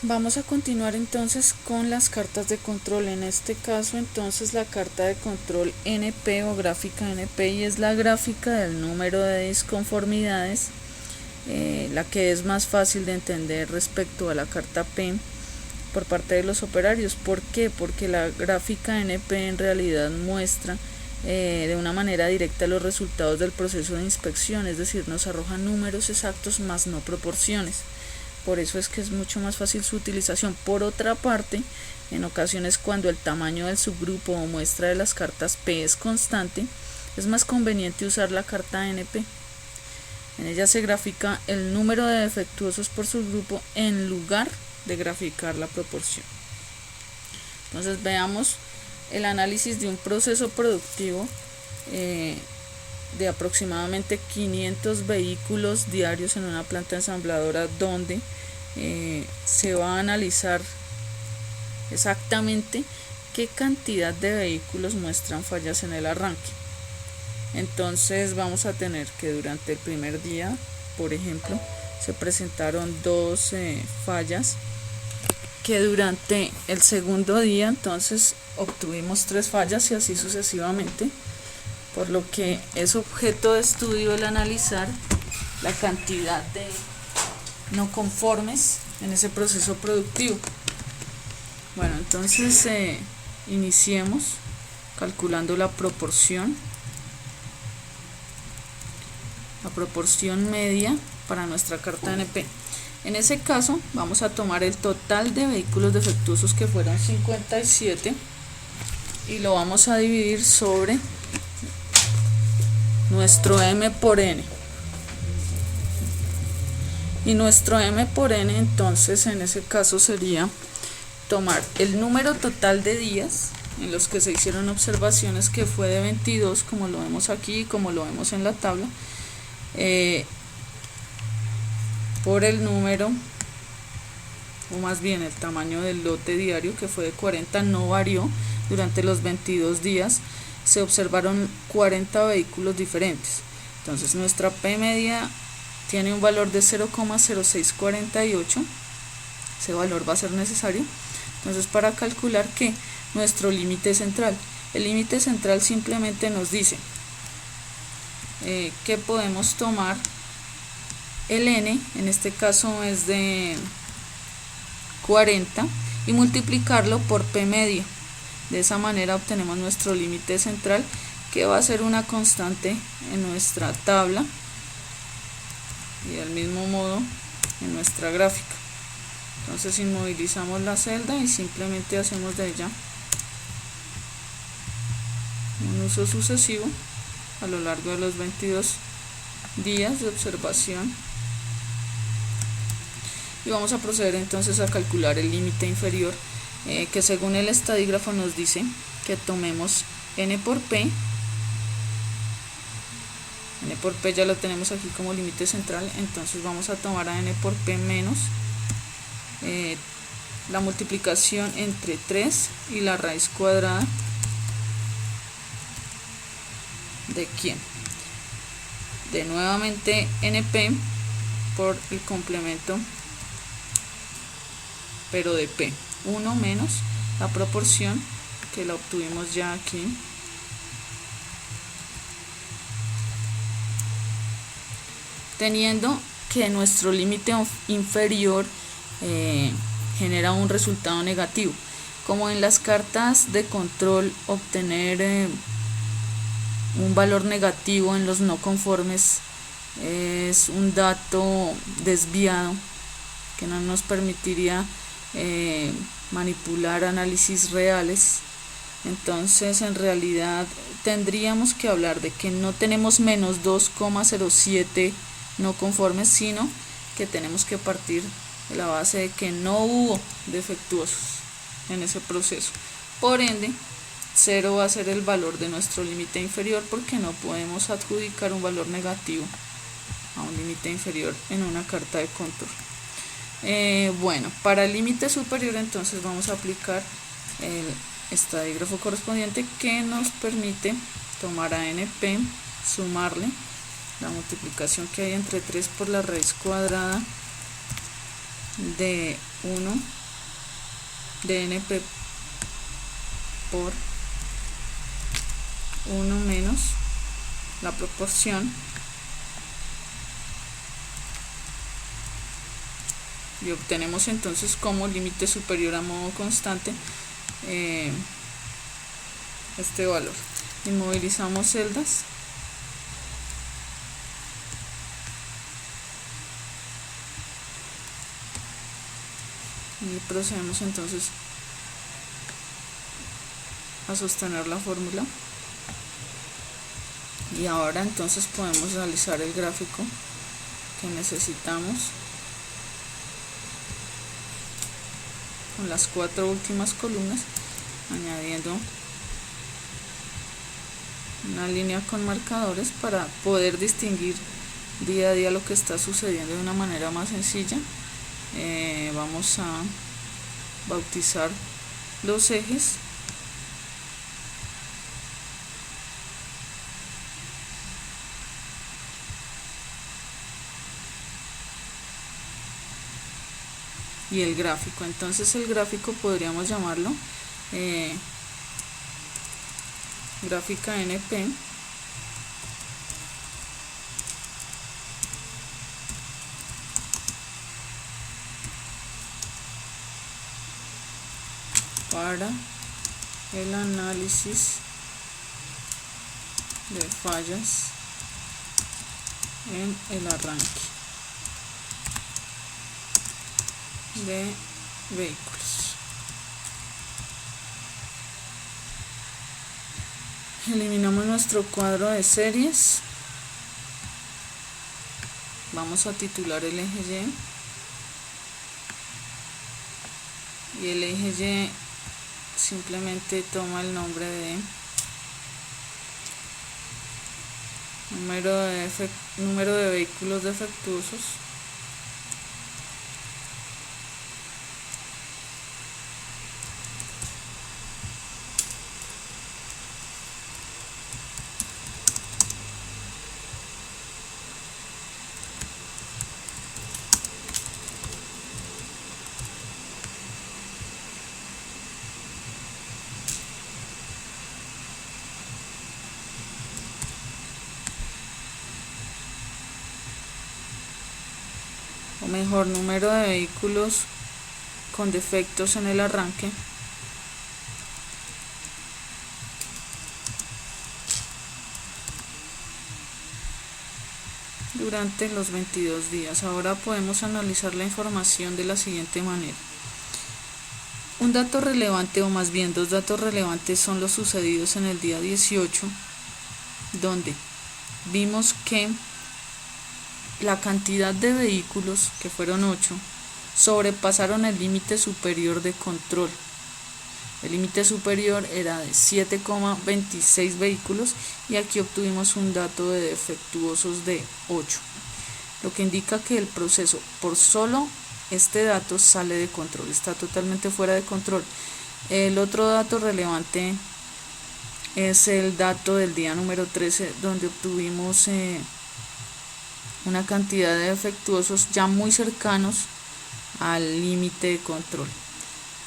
Vamos a continuar entonces con las cartas de control. En este caso entonces la carta de control NP o gráfica NP, y es la gráfica del número de disconformidades, la que es más fácil de entender respecto a la carta P por parte de los operarios. ¿Por qué? Porque la gráfica NP en realidad muestra de una manera directa los resultados del proceso de inspección, es decir, nos arroja números exactos más no proporciones. Por eso es que es mucho más fácil su utilización. Por otra parte, en ocasiones cuando el tamaño del subgrupo o muestra de las cartas P es constante, es más conveniente usar la carta NP. En ella se grafica el número de defectuosos por subgrupo en lugar de graficar la proporción. Entonces veamos el análisis de un proceso productivo de aproximadamente 500 vehículos diarios en una planta ensambladora, donde se va a analizar exactamente qué cantidad de vehículos muestran fallas en el arranque. Entonces vamos a tener que durante el primer día, por ejemplo, se presentaron 2 fallas, que durante el segundo día entonces obtuvimos 3 fallas y así sucesivamente, por lo que es objeto de estudio el analizar la cantidad de no conformes en ese proceso productivo. Bueno, entonces iniciemos calculando la proporción media para nuestra carta NP. En ese caso vamos a tomar el total de vehículos defectuosos, que fueron 57, y lo vamos a dividir sobre nuestro M por N. Y nuestro M por N entonces en ese caso sería tomar el número total de días en los que se hicieron observaciones, que fue de 22, como lo vemos aquí, como lo vemos en la tabla, por el número, o más bien el tamaño del lote diario, que fue de 40, no varió durante los 22 días, se observaron 40 vehículos diferentes. Entonces nuestra P media tiene un valor de 0,0648, ese valor va a ser necesario entonces para calcular que nuestro límite central. El límite central simplemente nos dice que podemos tomar el N, en este caso es de 40, y multiplicarlo por P media. De esa manera obtenemos nuestro límite central, que va a ser una constante en nuestra tabla y del mismo modo en nuestra gráfica. Entonces inmovilizamos la celda y simplemente hacemos de ella un uso sucesivo a lo largo de los 22 días de observación, y vamos a proceder entonces a calcular el límite inferior, que según el estadígrafo nos dice que tomemos N por P. N por P ya lo tenemos aquí como límite central, entonces vamos a tomar a N por P menos la multiplicación entre 3 y la raíz cuadrada de ¿quién? De nuevamente NP por el complemento, pero de P, 1 menos la proporción, que la obtuvimos ya aquí, teniendo que nuestro límite inferior genera un resultado negativo. Como en las cartas de control, obtener un valor negativo en los no conformes es un dato desviado que no nos permitiría manipular análisis reales. Entonces en realidad tendríamos que hablar de que no tenemos menos 2,07 no conformes, sino que tenemos que partir de la base de que no hubo defectuosos en ese proceso. Por ende, 0 va a ser el valor de nuestro límite inferior, porque no podemos adjudicar un valor negativo a un límite inferior en una carta de control. Bueno, para el límite superior entonces vamos a aplicar el estadígrafo correspondiente, que nos permite tomar a NP, sumarle la multiplicación que hay entre 3 por la raíz cuadrada de 1 de NP por 1 menos la proporción y obtenemos entonces como límite superior a modo constante este valor. Inmovilizamos celdas y procedemos entonces a sostener la fórmula. Y ahora entonces podemos realizar el gráfico que necesitamos con las 4 últimas columnas, añadiendo una línea con marcadores para poder distinguir día a día lo que está sucediendo de una manera más sencilla. Vamos a bautizar los ejes y el gráfico. Entonces el gráfico podríamos llamarlo gráfica NP para el análisis de fallas en el arranque de vehículos. Eliminamos nuestro cuadro de series. Vamos a titular el eje Y el eje Y simplemente toma el nombre de número de vehículos defectuosos o mejor número de vehículos con defectos en el arranque durante los 22 días. Ahora podemos analizar la información de la siguiente manera. Un dato relevante, o más bien dos datos relevantes, son los sucedidos en el día 18, donde vimos que la cantidad de vehículos, que fueron 8, sobrepasaron el límite superior de control. El límite superior era de 7,26 vehículos y aquí obtuvimos un dato de defectuosos de 8, lo que indica que el proceso por solo este dato sale de control, está totalmente fuera de control. El otro dato relevante es el dato del día número 13, donde obtuvimos una cantidad de defectuosos ya muy cercanos al límite de control.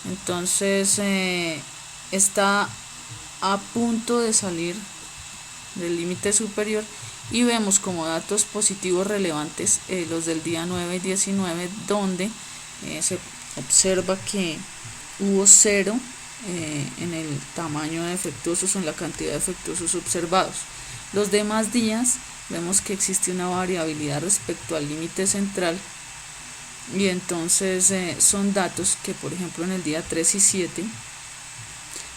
Entonces está a punto de salir del límite superior y vemos como datos positivos relevantes los del día 9 y 19, donde se observa que hubo 0 en el tamaño de defectuosos o en la cantidad de defectuosos observados. Los demás días vemos que existe una variabilidad respecto al límite central y entonces son datos que, por ejemplo, en el día 3 y 7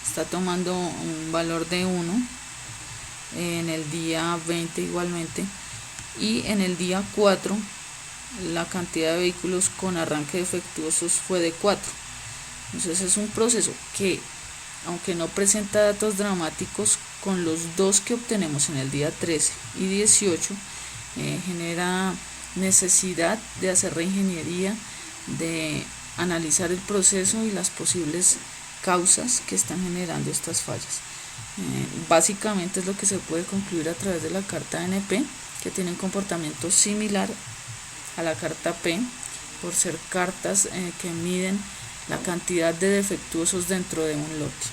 está tomando un valor de 1, en el día 20 igualmente, y en el día 4 la cantidad de vehículos con arranque defectuosos fue de 4. Entonces es un proceso que, aunque no presenta datos dramáticos, con los dos que obtenemos en el día 13 y 18 genera necesidad de hacer reingeniería, de analizar el proceso y las posibles causas que están generando estas fallas. Básicamente es lo que se puede concluir a través de la carta NP, que tiene un comportamiento similar a la carta P, por ser cartas que miden la cantidad de defectuosos dentro de un lote.